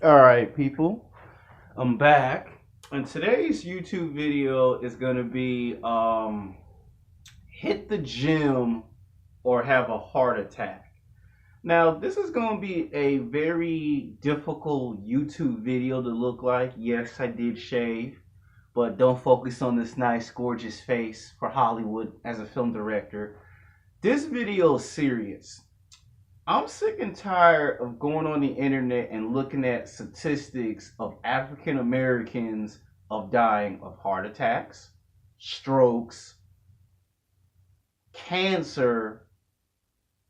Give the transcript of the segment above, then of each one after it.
All right, people, I'm back, and today's YouTube video is gonna be hit the gym or have a heart attack. Now, this is gonna be a very difficult YouTube video to look like. Yes, I did shave, but don't focus on this nice, gorgeous face for Hollywood as a film director. This video is serious. I'm sick and tired of going on the internet and looking at statistics of African Americans of dying of heart attacks, strokes, cancer,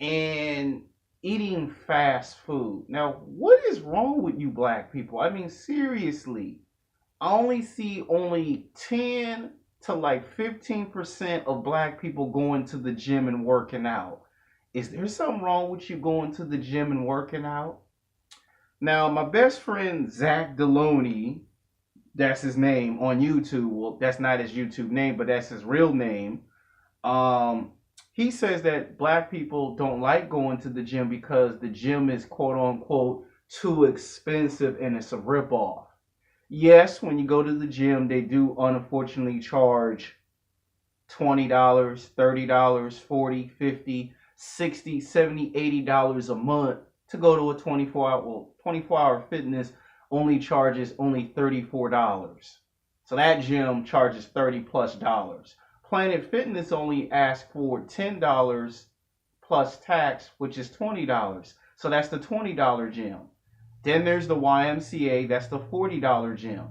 and eating fast food. Now, what is wrong with you black people? I mean, seriously. I only see only 10 to like 15% of black people going to the gym and working out. Is there something wrong with you going to the gym and working out? Now, my best friend Zach Deloney, that's his name on YouTube. Well, that's not his YouTube name, but that's his real name. Um, he says that black people don't like going to the gym because the gym is quote unquote too expensive and it's a ripoff. Yes, when you go to the gym, they do unfortunately charge $20, $30, 40, 50, 60, 70, $80 a month to go to a 24-hour fitness only charges only $34. So that gym charges $30 plus. Planet Fitness only asks for $10 plus tax, which is $20. So that's the $20 gym. Then there's the YMCA, that's the $40 gym.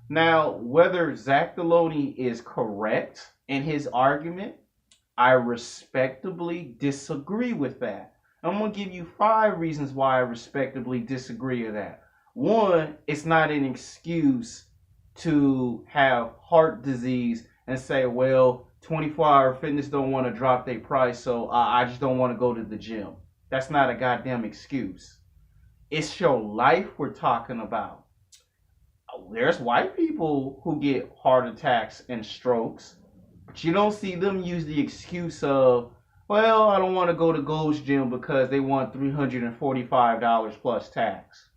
Now, whether Zach Deloney is correct in his argument, I respectably disagree with that. I'm going to give you 5 reasons why I respectably disagree with that. One, it's not an excuse to have heart disease and say, well, 24-hour fitness don't want to drop their price, so I just don't want to go to the gym. That's not a goddamn excuse. It's your life we're talking about. There's white people who get heart attacks and strokes, but you don't see them use the excuse of, well, I don't want to go to Gold's Gym because they want $345 plus tax.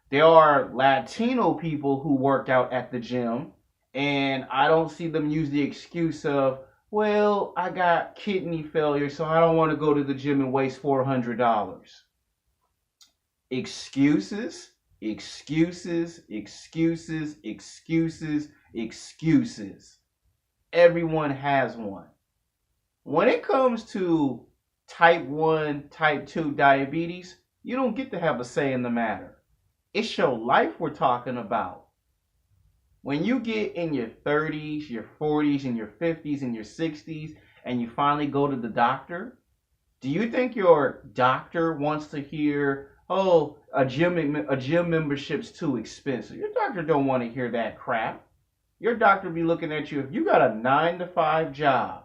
There are Latino people who work out at the gym, and I don't see them use the excuse of, well, I got kidney failure, so I don't want to go to the gym and waste $400. Excuses, excuses, excuses, excuses, excuses. Everyone has one. When it comes to type 1, type 2 diabetes, you don't get to have a say in the matter. It's your life we're talking about. When you get in your 30s, your 40s, and your 50s, and your 60s, and you finally go to the doctor, do you think your doctor wants to hear, oh, a gym membership's too expensive? Your doctor don't want to hear that crap. Your doctor be looking at you, if you got a 9 to 5 job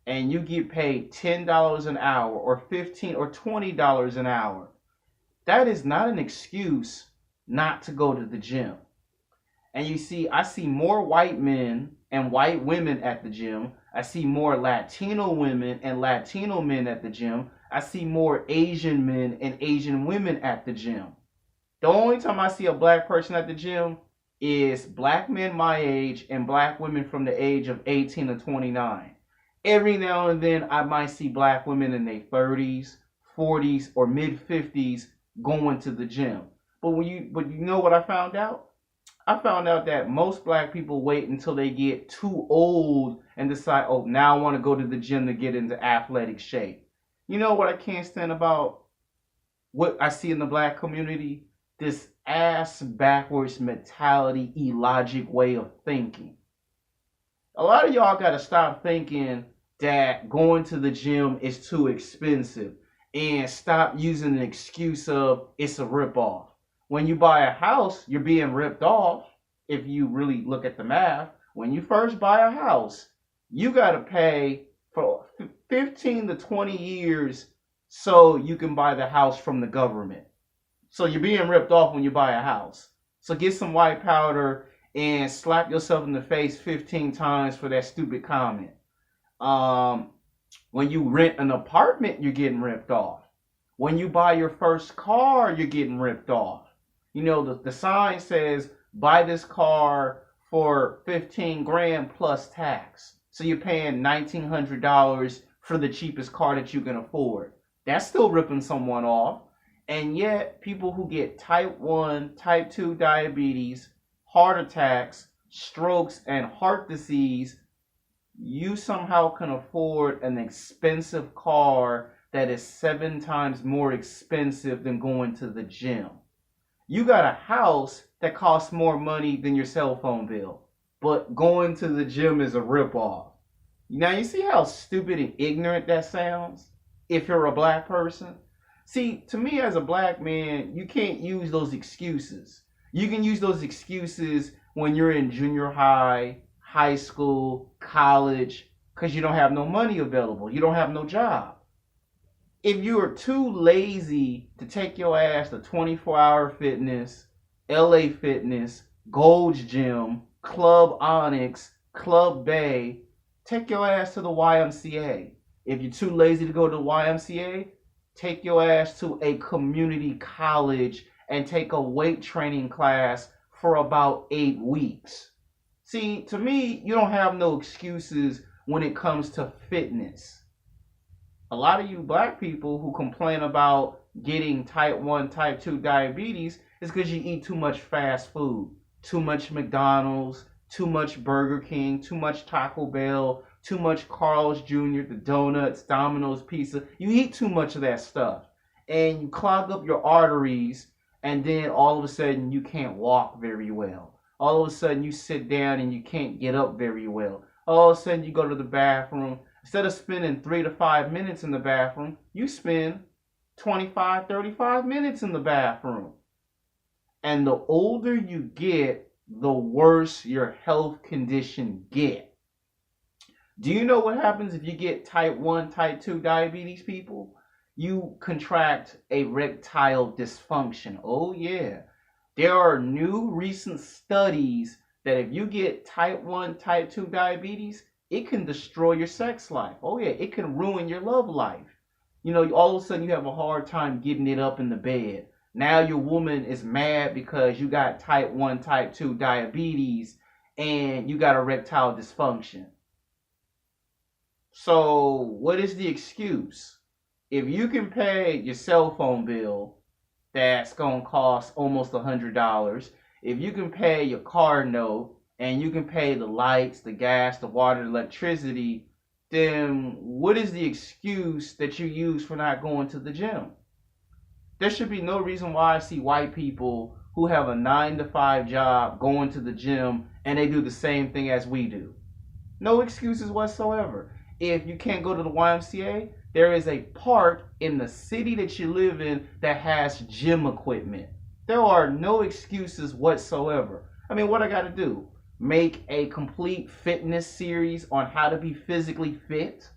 and you get paid $10 an hour or $15 or $20 an hour, that is not an excuse not to go to the gym. And you see, I see more white men and white women at the gym. I see more Latino women and Latino men at the gym. I see more Asian men and Asian women at the gym. The only time I see a black person at the gym is black men my age and black women from the age of 18 to 29. Every now and then I might see black women in their 30s, 40s, or mid 50s going to the gym. But you know what I found out? I found out that most black people wait until they get too old and decide, oh, now I want to go to the gym to get into athletic shape. You know what I can't stand about what I see in the black community? This ass backwards mentality, illogic way of thinking. A lot of y'all got to stop thinking that going to the gym is too expensive and stop using the excuse of it's a ripoff. When you buy a house, you're being ripped off. If you really look at the math, when you first buy a house, you got to pay for 15 to 20 years so you can buy the house from the government. So you're being ripped off when you buy a house. So get some white powder and slap yourself in the face 15 times for that stupid comment. When you rent an apartment, you're getting ripped off. When you buy your first car, you're getting ripped off. The sign says buy this car for 15 grand plus tax. So you're paying $1,900 for the cheapest car that you can afford. That's still ripping someone off. And yet, people who get type 1, type 2 diabetes, heart attacks, strokes, and heart disease, you somehow can afford an expensive car that is 7 times more expensive than going to the gym. You got a house that costs more money than your cell phone bill, but going to the gym is a ripoff. Now, you see how stupid and ignorant that sounds if you're a black person? See, to me as a black man, you can't use those excuses. You can use those excuses when you're in junior high, high school, college, because you don't have no money available. You don't have no job. If you are too lazy to take your ass to 24-hour fitness, LA Fitness, Gold's Gym, Club Onyx, Club Bay, take your ass to the YMCA. If you're too lazy to go to the YMCA, take your ass to a community college and take a weight training class for about 8 weeks. See, to me, you don't have no excuses when it comes to fitness. A lot of you black people who complain about getting type 1, type 2 diabetes is because you eat too much fast food, too much McDonald's, too much Burger King, too much Taco Bell, too much Carl's Jr., the donuts, Domino's Pizza. You eat too much of that stuff and you clog up your arteries, and then all of a sudden you can't walk very well. All of a sudden you sit down and you can't get up very well. All of a sudden you go to the bathroom. Instead of spending 3 to 5 minutes in the bathroom, you spend 25, 35 minutes in the bathroom. And the older you get, the worse your health condition get. Do you know what happens if you get type 1, type 2 diabetes, people? You contract erectile dysfunction. Oh yeah. There are new recent studies that if you get type 1, type 2 diabetes, it can destroy your sex life. Oh yeah, it can ruin your love life. All of a sudden you have a hard time getting it up in the bed. Now your woman is mad because you got type 1, type 2 diabetes and you got erectile dysfunction. So what is the excuse? If you can pay your cell phone bill, that's going to cost almost $100. If you can pay your car note, and you can pay the lights, the gas, the water, the electricity, then what is the excuse that you use for not going to the gym? There should be no reason why I see white people who have a 9-to-5 job going to the gym and they do the same thing as we do. No excuses whatsoever. If you can't go to the YMCA, there is a park in the city that you live in that has gym equipment. There are no excuses whatsoever. I mean, what I got to do? Make a complete fitness series on how to be physically fit?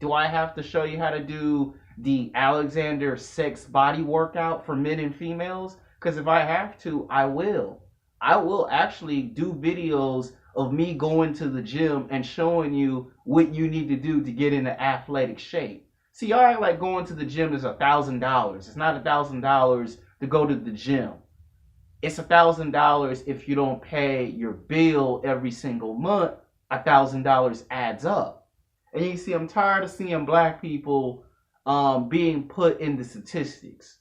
Do I have to show you how to do the Alexander sex body workout for men and females? Because if I have to, I will. I will actually do videos of me going to the gym and showing you what you need to do to get into athletic shape. See, y'all act like going to the gym is $1,000. It's not $1,000 to go to the gym. It's $1,000 if you don't pay your bill every single month. $1,000 adds up. And you see, I'm tired of seeing black people being put in the statistics.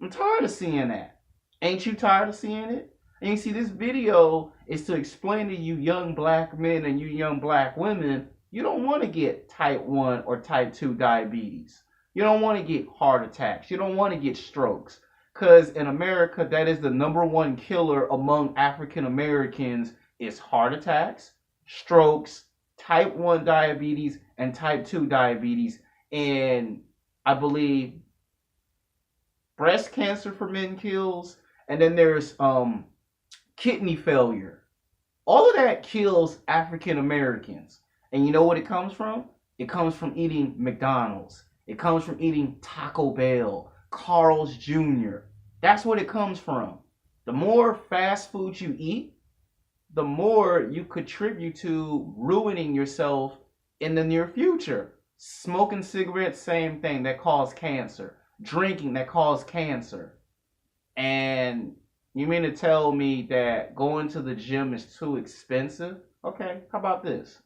I'm tired of seeing that. Ain't you tired of seeing it? And you see, this video is to explain to you young black men and you young black women, you don't want to get type 1 or type 2 diabetes. You don't want to get heart attacks. You don't want to get strokes. Because in America, that is the #1 killer among African Americans is heart attacks, strokes, type 1 diabetes, and type 2 diabetes. And I believe breast cancer for men kills. And then there's kidney failure. All of that kills African Americans. And you know what it comes from? It comes from eating McDonald's. It comes from eating Taco Bell, Carl's Jr. That's what it comes from. The more fast food you eat, the more you contribute to ruining yourself in the near future. Smoking cigarettes, same thing, that cause cancer. Drinking, that cause cancer. And You mean to tell me that going to the gym is too expensive? Okay, how about this?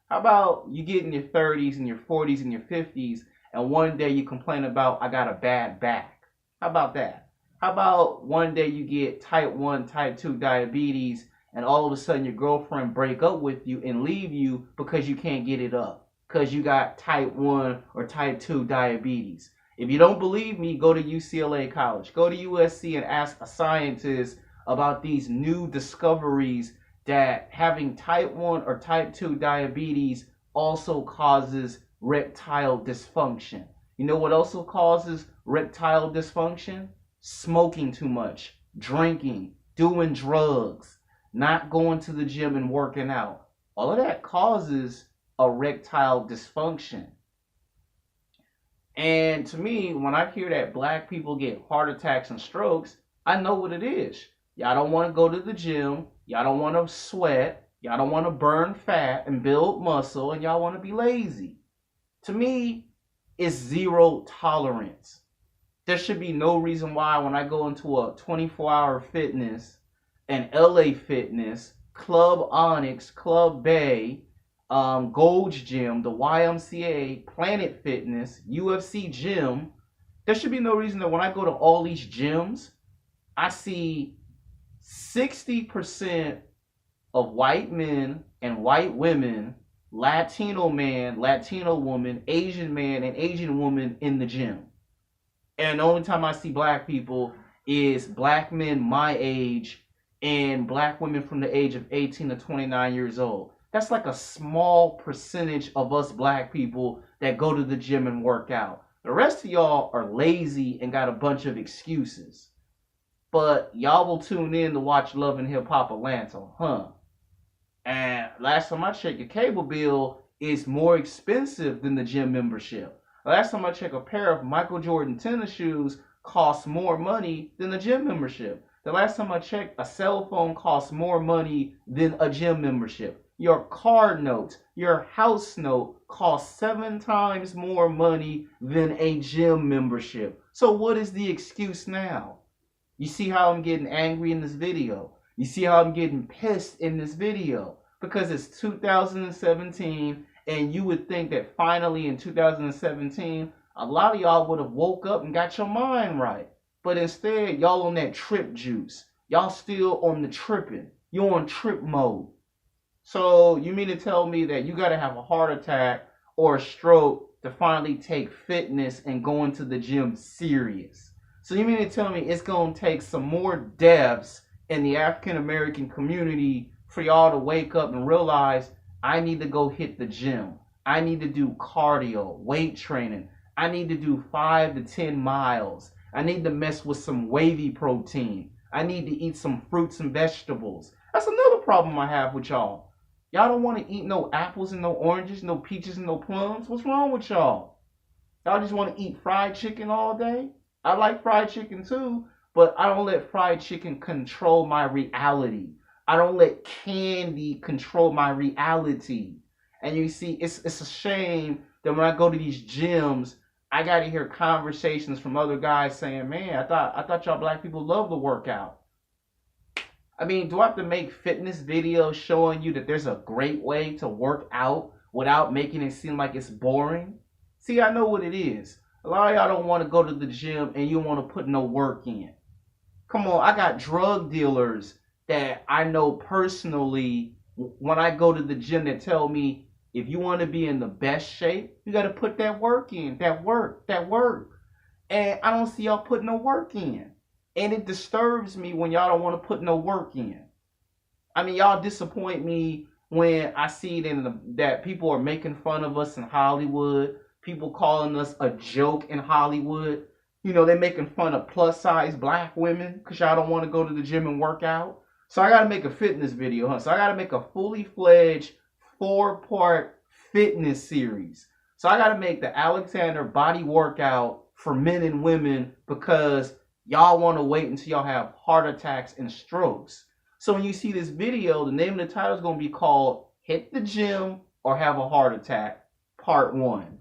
How about you get in your 30s and your 40s and your 50s and one day you complain about I got a bad back? How about that? How about one day you get type 1, type 2 diabetes and all of a sudden your girlfriend break up with you and leave you because you can't get it up because you got type 1 or type 2 diabetes? If you don't believe me, go to UCLA College. Go to USC and ask a scientist about these new discoveries that having type 1 or type 2 diabetes also causes erectile dysfunction. You know what also causes erectile dysfunction? Smoking too much, drinking, doing drugs, not going to the gym and working out. All of that causes erectile dysfunction. And to me, when I hear that black people get heart attacks and strokes, I know what it is. Y'all don't want to go to the gym. Y'all don't want to sweat. Y'all don't want to burn fat and build muscle. And y'all want to be lazy. To me, it's zero tolerance. There should be no reason why when I go into a 24-hour fitness, an LA Fitness, Club Onyx, Club Bay, Gold's Gym, the YMCA, Planet Fitness, UFC Gym, there should be no reason that when I go to all these gyms, I see 60% of white men and white women, Latino man, Latino woman, Asian man, and Asian woman in the gym. And the only time I see black people is black men my age and black women from the age of 18 to 29 years old. That's like a small percentage of us black people that go to the gym and work out. The rest of y'all are lazy and got a bunch of excuses. But y'all will tune in to watch Love and Hip Hop Atlanta, huh? And last time I checked, your cable bill is more expensive than the gym membership. Last time I checked, a pair of Michael Jordan tennis shoes costs more money than the gym membership. The last time I checked, a cell phone costs more money than a gym membership. Your car note, your house note costs 7 times more money than a gym membership. So what is the excuse now? You see how I'm getting angry in this video? You see how I'm getting pissed in this video? Because it's 2017 and you would think that finally in 2017, a lot of y'all would have woke up and got your mind right. But instead, y'all on that trip juice. Y'all still on the tripping. You're on trip mode. So you mean to tell me that you got to have a heart attack or a stroke to finally take fitness and going to the gym serious? So you mean to tell me it's going to take some more deaths in the African American community for y'all to wake up and realize I need to go hit the gym. I need to do cardio, weight training. I need to do 5 to 10 miles. I need to mess with some wavy protein. I need to eat some fruits and vegetables. That's another problem I have with y'all. Y'all don't want to eat no apples and no oranges, no peaches and no plums. What's wrong with y'all? Y'all just want to eat fried chicken all day? I like fried chicken too, but I don't let fried chicken control my reality. I don't let candy control my reality. And you see, it's a shame that when I go to these gyms, I got to hear conversations from other guys saying, man, I thought y'all black people love to work out. I mean, do I have to make fitness videos showing you that there's a great way to work out without making it seem like it's boring? See, I know what it is. A lot of y'all don't want to go to the gym and you don't want to put no work in. Come on, I got drug dealers that I know personally when I go to the gym that tell me if you want to be in the best shape, you got to put that work in, that work. And I don't see y'all putting no work in. And it disturbs me when y'all don't want to put no work in. I mean, y'all disappoint me when I see that people are making fun of us in Hollywood. People calling us a joke in Hollywood. You know, they're making fun of plus size black women because y'all don't want to go to the gym and work out. So I got to make a fitness video, huh? So I got to make a fully fledged 4-part fitness series. So I got to make the Alexander body workout for men and women because y'all want to wait until y'all have heart attacks and strokes. So when you see this video, the name of the title is going to be called Hit the Gym or Have a Heart Attack, Part 1.